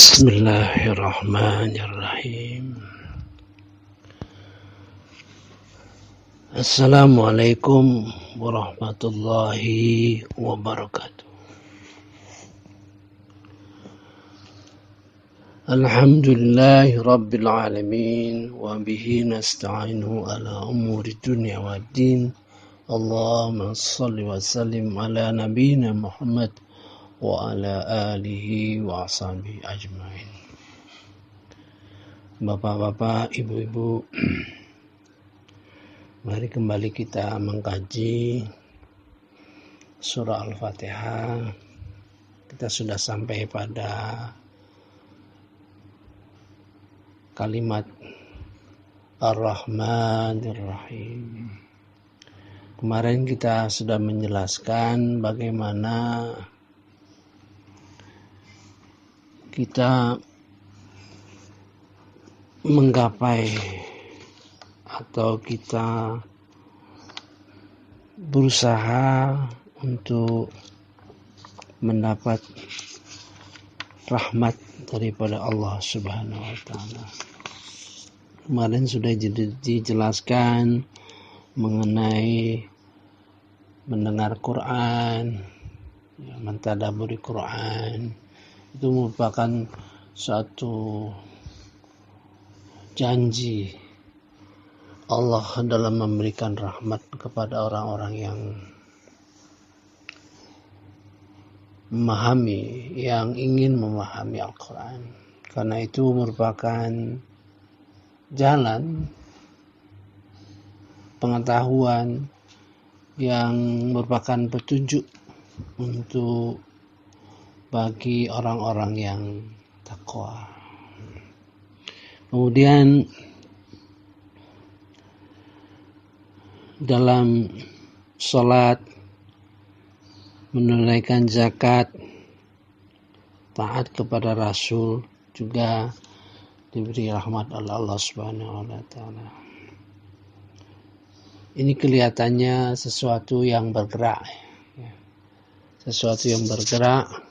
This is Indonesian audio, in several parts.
Bismillahirrahmanirrahim. Assalamualaikum warahmatullahi wabarakatuh. Alhamdulillahi rabbil alamin wa bihi nasta'inu ala umuri dunya waddin. Allahumma salli wa sallim ala nabiyyina Muhammad wa ala alihi wa ashabihi ajmain. Bapak-bapak, ibu-ibu, mari kembali kita mengkaji surah Al-Fatihah. Kita sudah sampai pada kalimat Ar-Rahmanir-Rahim. Kemarin kita sudah menjelaskan bagaimana kita menggapai atau kita berusaha untuk mendapat rahmat daripada Allah Subhanahu wa taala. Kemarin sudah dijelaskan mengenai mendengar Quran, mentadaburi Quran. Itu merupakan suatu janji Allah dalam memberikan rahmat kepada orang-orang yang memahami, yang ingin memahami Al-Quran. Karena itu merupakan jalan pengetahuan yang merupakan petunjuk untuk bagi orang-orang yang takwa. Kemudian dalam sholat, menunaikan zakat, taat kepada Rasul juga diberi rahmat oleh Allah Subhanahu wa taala. Ini kelihatannya sesuatu yang bergerak, sesuatu yang bergerak.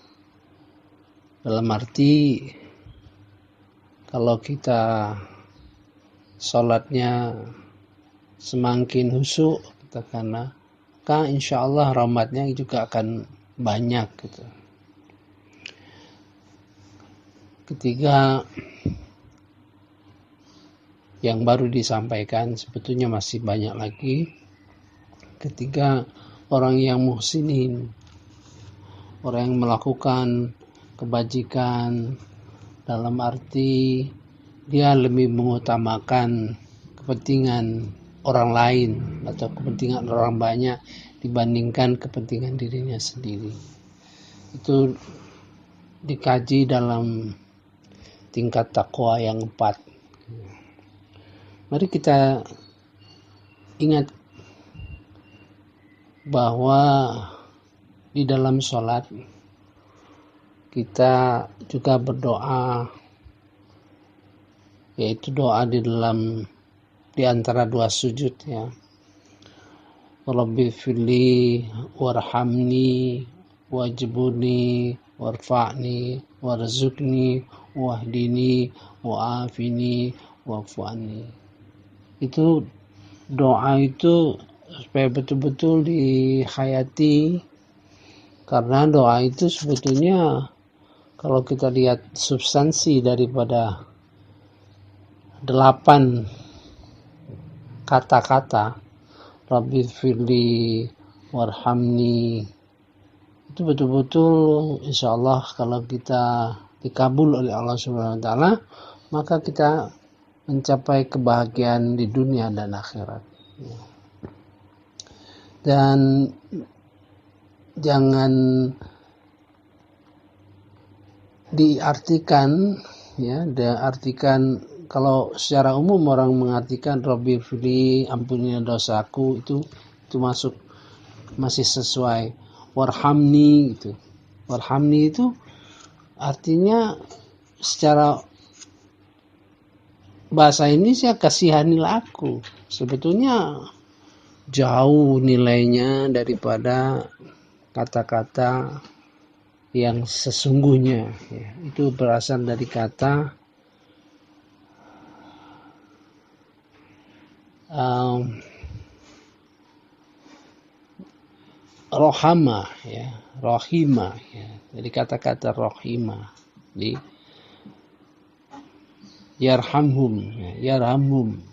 Dalam arti kalau kita sholatnya semakin khusyuk, karena maka insya Allah rahmatnya juga akan banyak gitu. Ketiga, yang baru disampaikan sebetulnya masih banyak lagi. Ketiga, orang yang muhsinin, orang yang melakukan kebajikan, dalam arti dia lebih mengutamakan kepentingan orang lain atau kepentingan orang banyak dibandingkan kepentingan dirinya sendiri. Itu dikaji dalam tingkat takwa yang 4. Mari kita ingat bahwa di dalam sholat kita juga berdoa, yaitu doa di antara dua sujud, ya. Rabbi firli warhamni wajibuni warfa'ni warzuqni wahdini wa'afini wa'fu'ani. Itu doa itu supaya betul-betul dihayati, karena doa itu sebetulnya kalau kita lihat substansi daripada 8 kata-kata Rabbi firli warhamni, itu betul-betul insya Allah kalau kita dikabul oleh Allah Subhanahu wa taala, maka kita mencapai kebahagiaan di dunia dan akhirat. Dan jangan diartikan, kalau secara umum orang mengartikan Rabbi firli, ampuni dosaku, itu masuk, masih sesuai. Warhamni gitu. Warhamni itu artinya secara bahasa Indonesia kasihanilah aku. Sebetulnya jauh nilainya daripada kata-kata yang sesungguhnya, ya. Itu berasal dari kata rohama, ya, rohima, ya. Jadi kata-kata rohima di yarhamhum, ya, yarhamhum.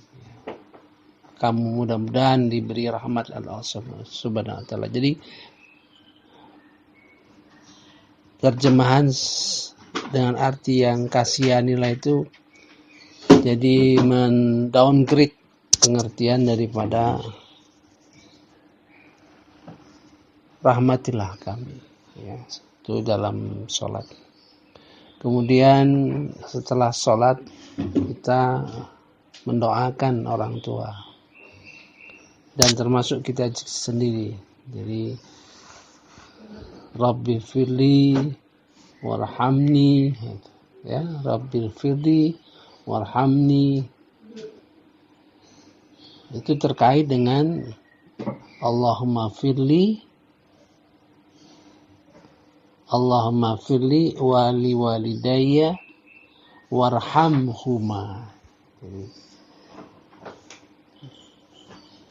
Kamu mudah-mudahan diberi rahmat Allah Subhanahu wa taala. Jadi terjemahan dengan arti yang kasihanilah itu jadi mendowngrade pengertian daripada rahmatilah kami, ya, itu dalam sholat. Kemudian setelah sholat kita mendoakan orang tua dan termasuk kita sendiri. Jadi Rabbi firli warhamni, ya, Rabbi firli warhamni, itu terkait dengan Allahumma firli wali walidayya warhamhuma.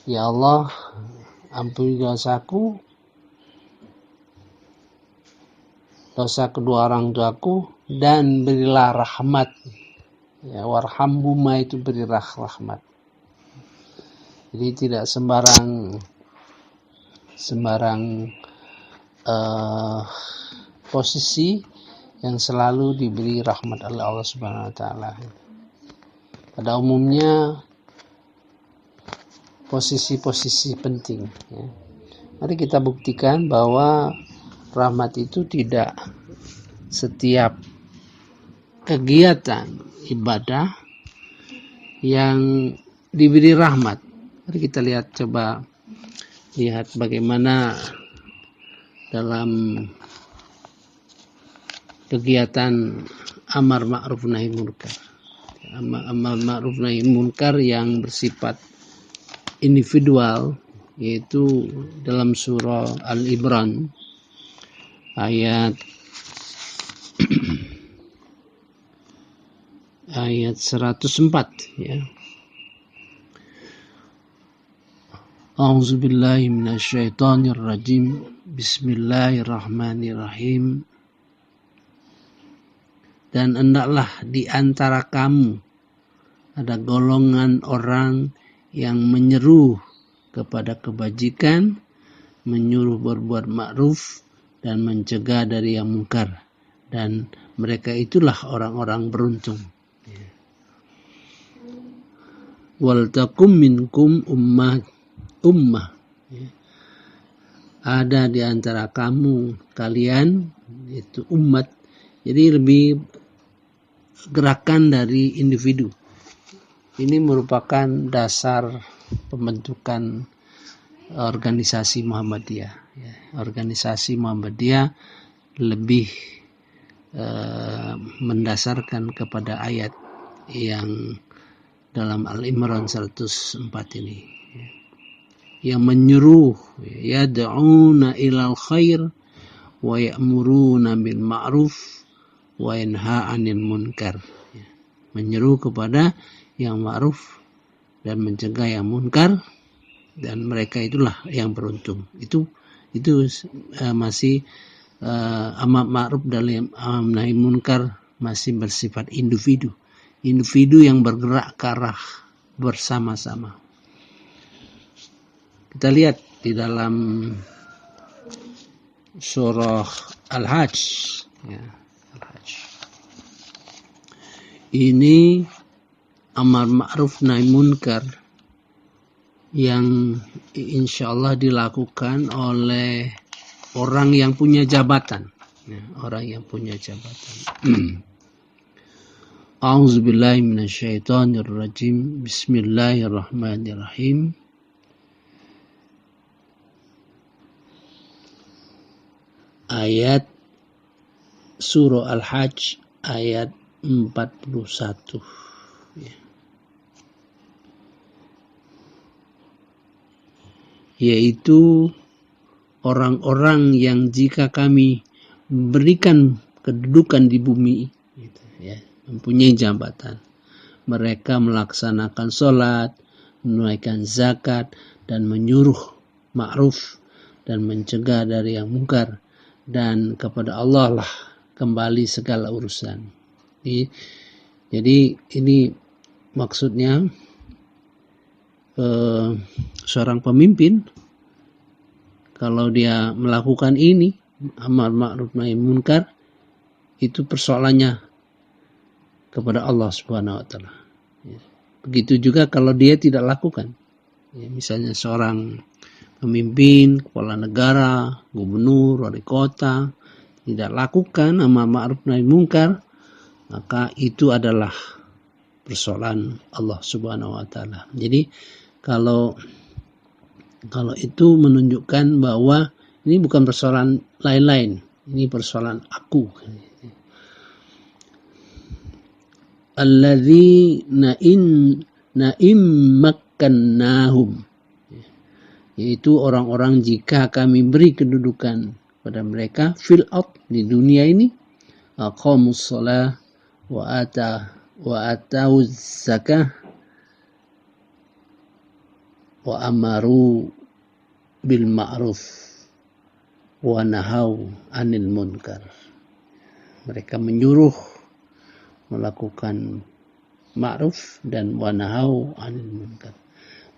Ya Allah, ampuni dosaku, dosa kedua orang tuaku, dan berilah rahmat. Ya, warhamhuma itu berilah rahmat. Jadi tidak sembarang posisi yang selalu diberi rahmat oleh Allah Subhanahu wa taala. Pada umumnya posisi-posisi penting, ya. Mari kita buktikan bahwa rahmat itu tidak setiap kegiatan ibadah yang diberi rahmat. Mari kita coba lihat bagaimana dalam kegiatan amar ma'ruf nahi munkar. Amar ma'ruf nahi munkar yang bersifat individual, yaitu dalam surah Al-Imran ayat 104, ya. A'udzubillahi minasyaitonirrajim. Bismillahirrahmanirrahim. Dan hendaklah di antara kamu ada golongan orang yang menyeru kepada kebajikan, menyuruh berbuat ma'ruf, dan mencegah dari yang mungkar. Dan mereka itulah orang-orang beruntung. Wal takum minkum ummah. Ada di antara kalian, itu umat. Jadi lebih gerakan dari individu. Ini merupakan dasar pembentukan organisasi Muhammadiyah. Ya, organisasi Muhammadiyah lebih mendasarkan kepada ayat yang dalam Al-Imran 104 ini, ya. Yang menyuruh, yad'una ilal khair wa ya'muruna bil ma'ruf wa yanha 'anil munkar. Ya. Menyeru kepada yang ma'ruf dan mencegah yang munkar, dan mereka itulah yang beruntung. Itu masih amar ma'ruf dan nahi munkar masih bersifat individu yang bergerak ke arah bersama-sama. Kita lihat di dalam surah Al-Hajj, ya, Al-Hajj. Ini amar ma'ruf nahi munkar yang insyaallah dilakukan oleh orang yang punya jabatan, ya, orang yang punya jabatan. A'udzubillahi minasyaitonirrajim. Bismillahirrahmanirrahim. Ayat surah Al-Hajj ayat 41, ya. Yaitu orang-orang yang jika kami berikan kedudukan di bumi, gitu, ya, mempunyai jabatan. Mereka melaksanakan sholat, menunaikan zakat, dan menyuruh ma'ruf dan mencegah dari yang mungkar, dan kepada Allah lah kembali segala urusan. Jadi ini maksudnya seorang pemimpin kalau dia melakukan ini amar ma'ruf nahi munkar, itu persoalannya kepada Allah Subhanahu wa taala. Begitu juga kalau dia tidak lakukan. Misalnya seorang pemimpin, kepala negara, gubernur, wali kota tidak lakukan amar ma'ruf nahi munkar, maka itu adalah persoalan Allah Subhanahu wa taala. Jadi kalau itu menunjukkan bahwa ini bukan persoalan lain-lain, ini persoalan aku. Alladzina in makkannahum, yaitu orang-orang jika kami beri kedudukan pada mereka fil ard, di dunia ini, aqamus shalah wa atawuz zakah wa amaru bil ma'ruf wa nahau anil munkar. Mereka menyuruh melakukan ma'ruf dan wa nahau anil munkar.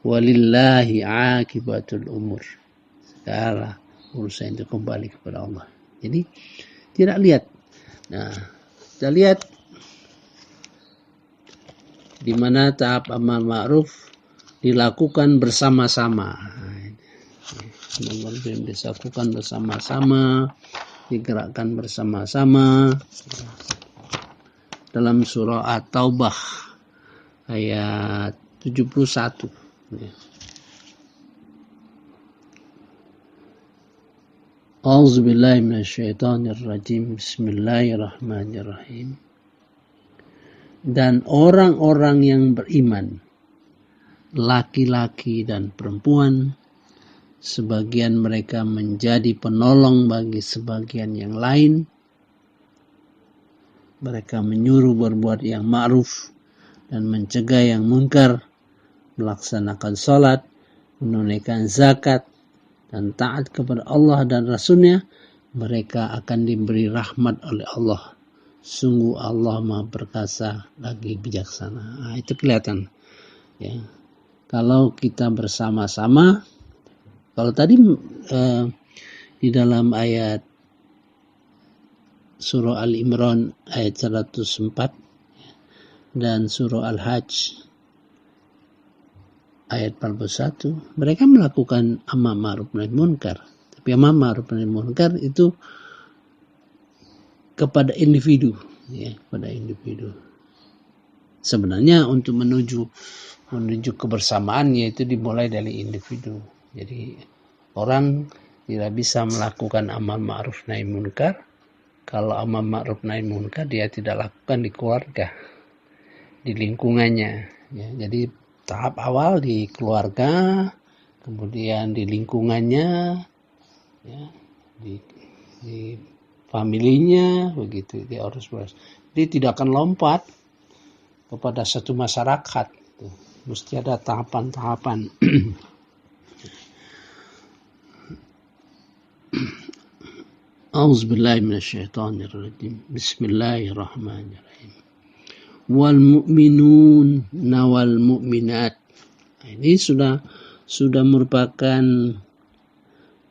Walillahi akibatul umur. Segala urusan itu kembali kepada Allah. Jadi tidak lihat. Nah, kita lihat di mana tahap amal ma'ruf dilakukan bersama-sama. Dilakukan bersama-sama, digerakkan bersama-sama. Dalam surah At-Taubah ayat 71. A'udzubillahi minasyaitonirrajim. Bismillahirrahmanirrahim. Dan orang-orang yang beriman, laki-laki dan perempuan, sebagian mereka menjadi penolong bagi sebagian yang lain. Mereka menyuruh berbuat yang ma'ruf dan mencegah yang munkar, melaksanakan salat, menunaikan zakat, dan taat kepada Allah dan Rasul-Nya. Mereka akan diberi rahmat oleh Allah. Sungguh Allah Maha Perkasa lagi bijaksana. Nah, itu kelihatan. Ya. Kalau kita bersama-sama, kalau tadi di dalam ayat surah Al-Imran ayat 104 dan surah Al-Hajj ayat 41, mereka melakukan amar ma'ruf nahi munkar. Tapi amar ma'ruf nahi munkar itu kepada individu, ya, kepada individu. Sebenarnya untuk menuju kebersamaan, yaitu dimulai dari individu. Jadi orang tidak bisa melakukan amar ma'ruf nahi munkar kalau amar ma'ruf nahi munkar dia tidak lakukan di keluarga, di lingkungannya. Ya, jadi tahap awal di keluarga, kemudian di lingkungannya, ya, di familinya, begitu. Dia harus jadi tidak akan lompat kepada satu masyarakat. Mesti ada tahapan-tahapan. A'udzubillahi minasyaitonirrajim. Bismillahirrahmanirrahim. Wal mu'minun nawal mu'minat. Ini sudah merupakan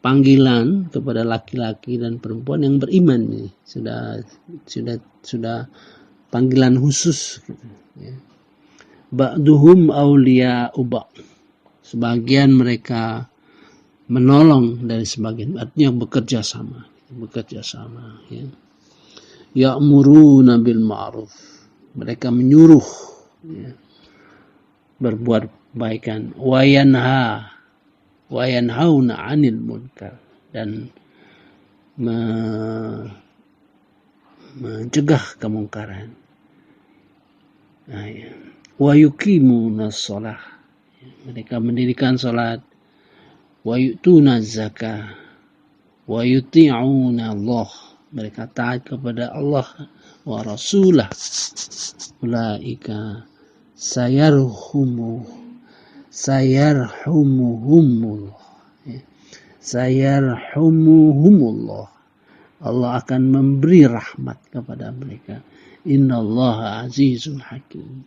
panggilan kepada laki-laki dan perempuan yang beriman nih. Sudah panggilan khusus, ya. Ba'duhum awliya'u ba'd. Sebagian mereka menolong dari sebagian, artinya bekerja sama, ya. Ya'muruna bil ma'ruf. Mereka menyuruh, ya, berbuat kebaikan. Wa yanhauna 'anil munkar, dan mencegah kemungkaran. Nah, ya. Wa yuqimuna shalah. Mereka mendirikan salat. Wa yu'tuna zakah. Wa yuti'una Allah mereka taat kepada Allah wa rasulah, ulaika sayarhumuhumullah, Allah akan memberi rahmat kepada mereka. Innallaha azizun hakim.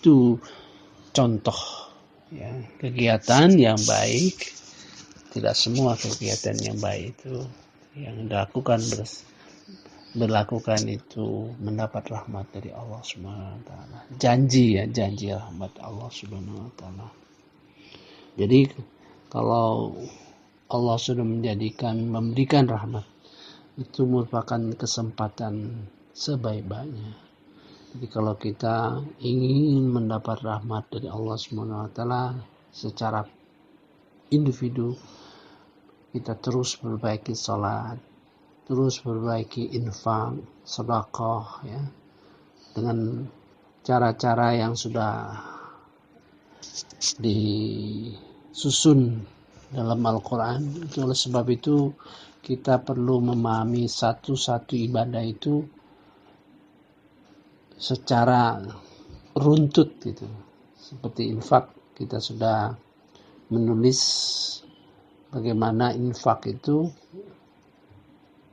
Itu contoh ya, kegiatan yang baik. Tidak semua kegiatan yang baik itu yang berlakukan itu mendapat rahmat dari Allah Subhanahu wa taala. Janji rahmat Allah Subhanahu wa taala. Jadi kalau Allah sudah memberikan rahmat, itu merupakan kesempatan sebaik-baiknya. Jadi kalau kita ingin mendapat rahmat dari Allah Subhanahu wa taala secara individu, kita terus perbaiki salat, terus perbaiki infak, sedekah ya, dengan cara-cara yang sudah disusun dalam Al-Quran. Oleh sebab itu kita perlu memahami satu-satu ibadah itu secara runtut gitu. Seperti infak, kita sudah menulis bagaimana infak itu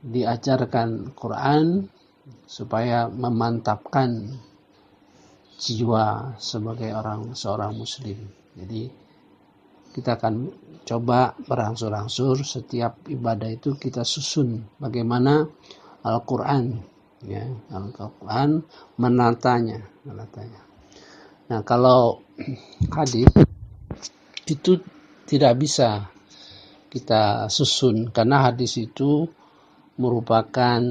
diajarkan Quran supaya memantapkan jiwa sebagai seorang muslim. Jadi kita akan coba berangsur-angsur setiap ibadah itu kita susun bagaimana Al-Quran ya, Al-Quran menatanya. Nah, kalau hadis itu tidak bisa kita susun karena hadis itu merupakan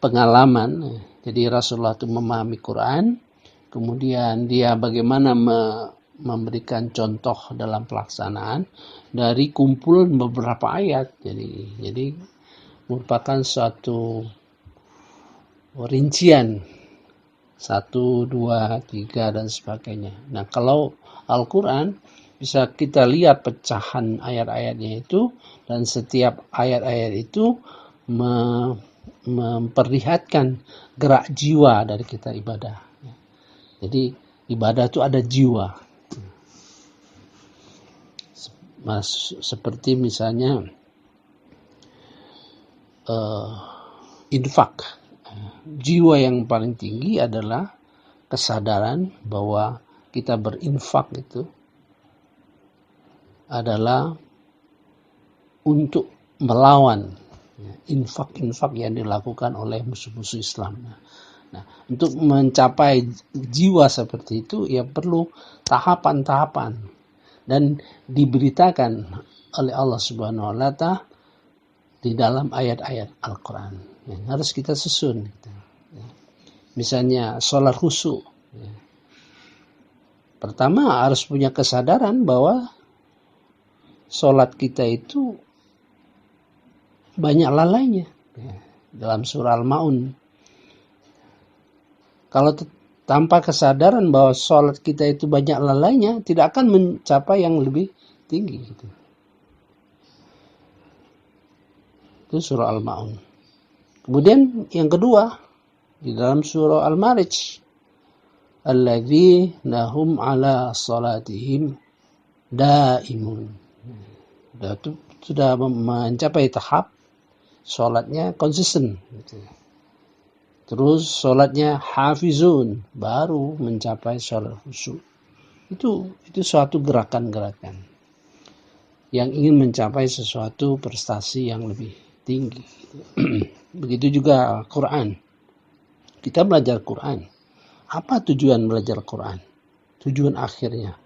pengalaman. Jadi Rasulullah itu memahami Quran, kemudian dia bagaimana memberikan contoh dalam pelaksanaan dari kumpulan beberapa ayat. Jadi merupakan suatu rincian 1, 2, 3 dan sebagainya. Nah, kalau Al-Quran bisa kita lihat pecahan ayat-ayatnya itu, dan setiap ayat-ayat itu memperlihatkan gerak jiwa dari kita ibadah. Jadi ibadah itu ada jiwa. Seperti misalnya infak. Jiwa yang paling tinggi adalah kesadaran bahwa kita berinfak itu adalah untuk melawan infak-infak yang dilakukan oleh musuh-musuh Islam. Nah, untuk mencapai jiwa seperti itu ya perlu tahapan-tahapan dan diberitakan oleh Allah Subhanahu wa taala di dalam ayat-ayat Al-Quran. Harus kita susun. Misalnya sholat khusyuk. Pertama harus punya kesadaran bahwa sholat kita itu banyak lalainya. Dalam surah Al-Ma'un. Kalau tanpa kesadaran bahwa sholat kita itu banyak lalainya, tidak akan mencapai yang lebih tinggi. Itu surah Al-Ma'un. Kemudian yang kedua, di dalam surah Al-Ma'arij, alladzina hum ala salatihim daimun. Sudah mencapai tahap sholatnya konsisten. Terus sholatnya hafizun, baru mencapai sholat khusyuk. Itu suatu gerakan-gerakan yang ingin mencapai sesuatu prestasi yang lebih tinggi. Begitu juga Quran. Kita belajar Quran. Apa tujuan belajar Quran? Tujuan akhirnya.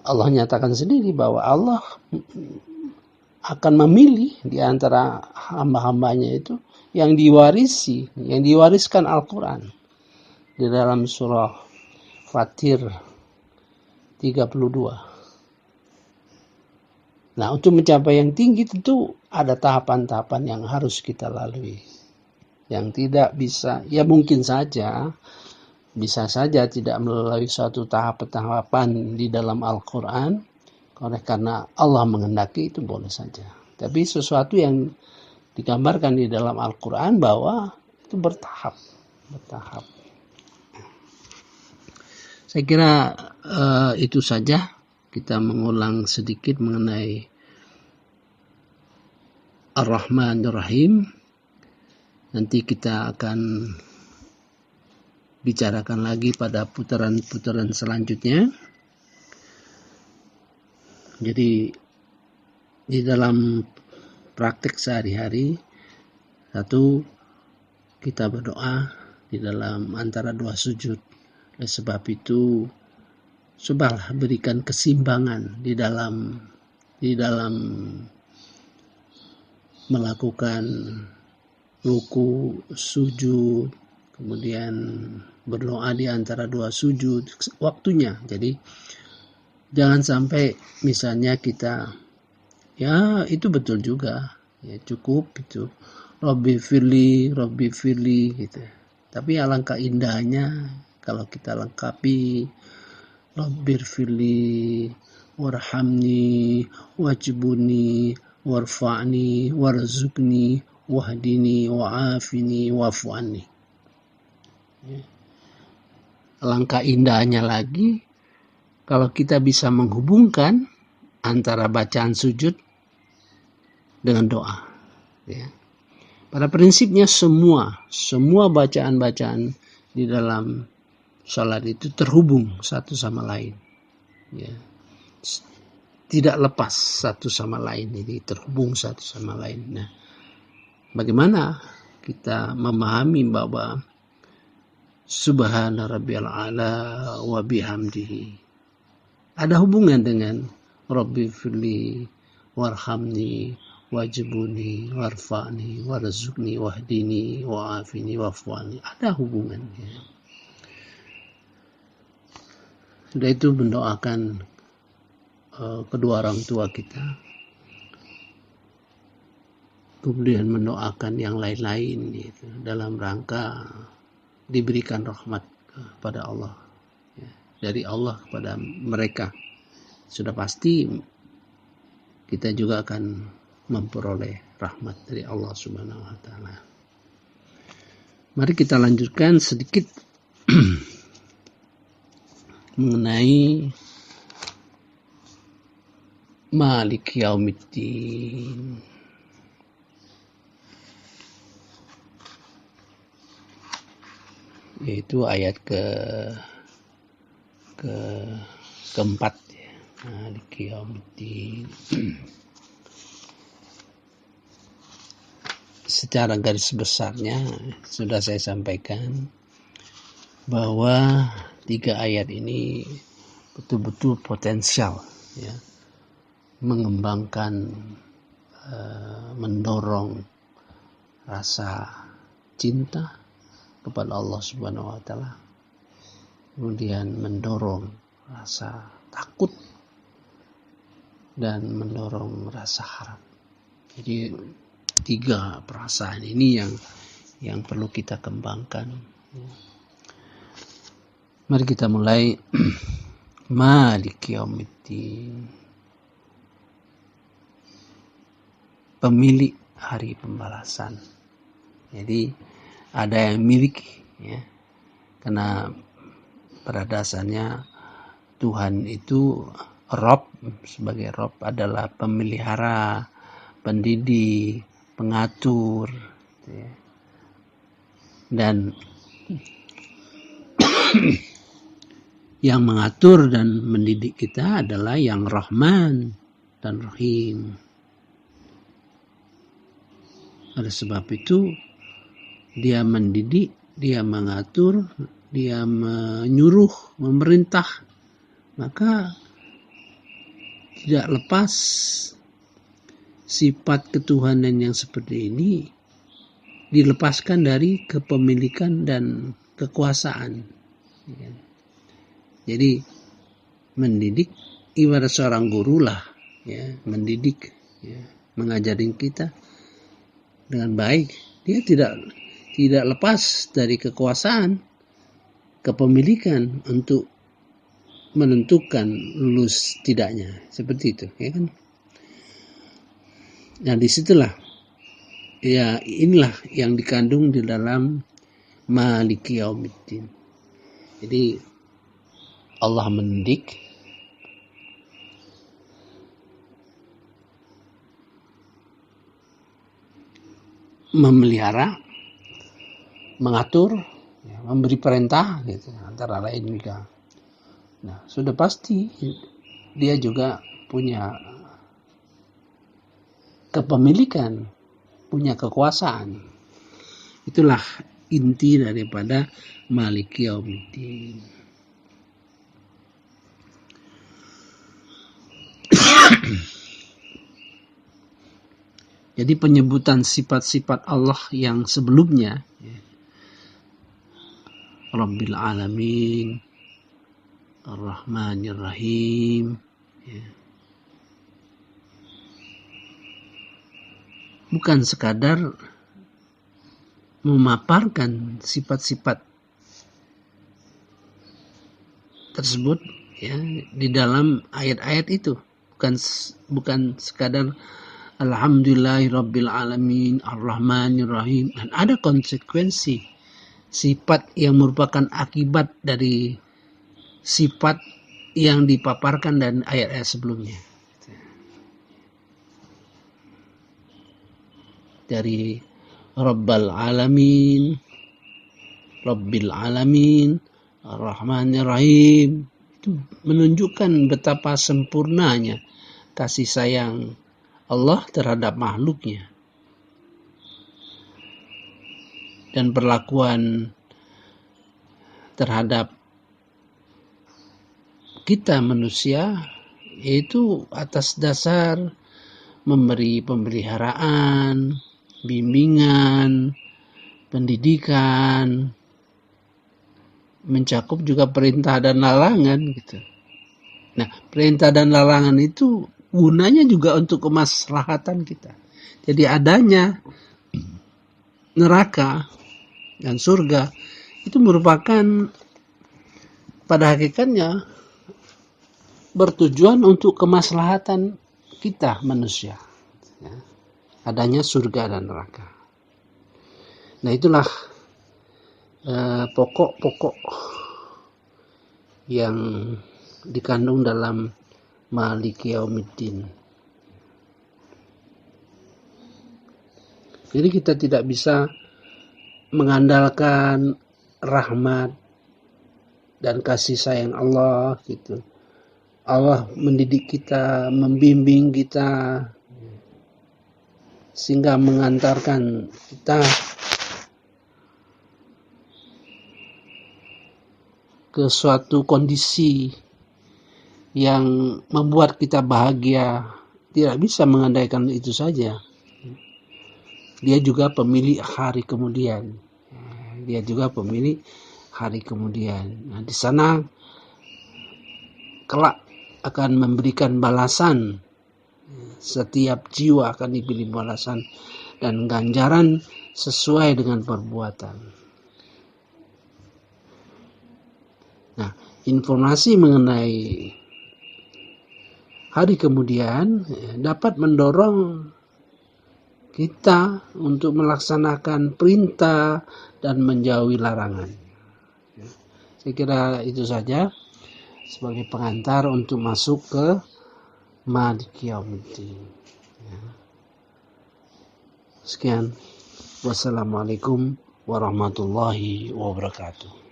Allah nyatakan sendiri bahwa Allah akan memilih di antara hamba-hambanya itu yang diwariskan Al-Quran. Di dalam surah Fatir 32. Nah, untuk mencapai yang tinggi tentu ada tahapan-tahapan yang harus kita lalui. Yang tidak bisa, ya mungkin saja, bisa saja tidak melalui suatu tahapan di dalam Al-Quran. oleh karena Allah menghendaki itu boleh saja. Tapi sesuatu yang digambarkan di dalam Al-Quran bahwa itu bertahap. Saya kira itu saja, kita mengulang sedikit mengenai Ar-Rahman Ar-Rahim. Nanti kita akan bicarakan lagi pada putaran-putaran selanjutnya. Jadi di dalam praktek sehari-hari, satu, kita berdoa di dalam antara dua sujud. Oleh sebab itu, cobalah berikan keseimbangan di dalam melakukan ruku, sujud, kemudian berdoa di antara dua sujud, waktunya. Jadi jangan sampai misalnya kita, ya itu betul juga, ya cukup itu Rabbi firli gitu. Tapi alangkah indahnya kalau kita lengkapi Rabbi firli warhamni wajibuni warfa'ni warzukni wahdini wa'afini wa'fu'anni. Alangkah indahnya lagi kalau kita bisa menghubungkan antara bacaan sujud dengan doa. Ya. Pada prinsipnya semua bacaan-bacaan di dalam salat itu terhubung satu sama lain. Ya. Tidak lepas satu sama lain, ini terhubung satu sama lain. Nah, bagaimana kita memahami bahwa Subhana rabbiyal a'la wa bihamdihi ada hubungan dengan Rabbi firli warhamni wajibuni warfa'ni warzukni wahdini wa'afini wa'fu'ani. Ada hubungannya. Sudah itu mendoakan kedua orang tua kita, kemudian mendoakan yang lain-lain gitu, dalam rangka diberikan rahmat kepada Allah, ya, dari Allah kepada mereka. Sudah pasti kita juga akan memperoleh rahmat dari Allah Subhanahu wa taala. Mari kita lanjutkan sedikit mengenai Malik Yaumiddin. Yaitu ayat keempat, ya. Malik Yaumiddin. Secara garis besarnya sudah saya sampaikan bahwa 3 ayat ini betul-betul potensial, ya, mengembangkan, mendorong rasa cinta kepada Allah Subhanahu wa taala, kemudian mendorong rasa takut dan mendorong rasa harap. Jadi 3 perasaan ini yang perlu kita kembangkan. Mari kita mulai. Malik Yaumiddin, pemilik hari pembalasan. Jadi ada yang milik, ya, karena pada dasarnya Tuhan itu Rob, sebagai Rob adalah pemelihara, pendidik, pengatur, ya. Dan yang mengatur dan mendidik kita adalah yang Rahman dan Rahim. Oleh sebab itu dia mendidik, dia mengatur, dia menyuruh, memerintah. Maka tidak lepas sifat ketuhanan yang seperti ini dilepaskan dari kepemilikan dan kekuasaan. Jadi mendidik ibarat seorang guru lah, ya, mendidik, ya, mengajarin kita dengan baik. Dia tidak lepas dari kekuasaan, kepemilikan untuk menentukan lulus tidaknya, seperti itu, ya kan? Nah, disitulah ya, inilah yang dikandung di dalam Maliki Yaumiddin. Jadi Allah mendidik, memelihara, mengatur, ya, memberi perintah, gitu, antara lain juga. Nah, sudah pasti dia juga punya kepemilikan, punya kekuasaan. Itulah inti daripada Maliki Yaumiddin. Jadi penyebutan sifat-sifat Allah yang sebelumnya, ya, Rabbil Alamin, Ar-Rahmanir Rahim, ya, bukan sekadar memaparkan sifat-sifat tersebut, ya, di dalam ayat-ayat itu, bukan sekadar Alhamdulillahirabbil alamin Ar-Rahmanir Rahim, dan ada konsekuensi sifat yang merupakan akibat dari sifat yang dipaparkan dan ayat-ayat sebelumnya. Dari Rabbal Alamin, Rabbil Alamin, Ar-Rahmanir Rahim, itu menunjukkan betapa sempurnanya kasih sayang Allah terhadap makhluknya. Dan perlakuan terhadap kita manusia yaitu atas dasar memberi pemeliharaan, bimbingan, pendidikan, mencakup juga perintah dan larangan, gitu. Nah, perintah dan larangan itu gunanya juga untuk kemaslahatan kita. Jadi adanya neraka dan surga itu merupakan pada hakikatnya bertujuan untuk kemaslahatan kita manusia, ya, adanya surga dan neraka. Nah, itulah pokok-pokok yang dikandung dalam Maliki Yaumiddin. Jadi kita tidak bisa mengandalkan rahmat dan kasih sayang Allah, gitu. Allah mendidik kita, membimbing kita, sehingga mengantarkan kita ke suatu kondisi yang membuat kita bahagia. Tidak bisa mengandalkan itu saja. Dia juga pemilik hari kemudian. Dia juga pemilik hari kemudian. Nah, di sana kelak akan memberikan balasan. Setiap jiwa akan diberi balasan dan ganjaran sesuai dengan perbuatan. Nah, informasi mengenai hari kemudian dapat mendorong kita untuk melaksanakan perintah dan menjauhi larangan. Saya kira itu saja sebagai pengantar untuk masuk ke Maliki Yaumiddin. Sekian. Wassalamualaikum warahmatullahi wabarakatuh.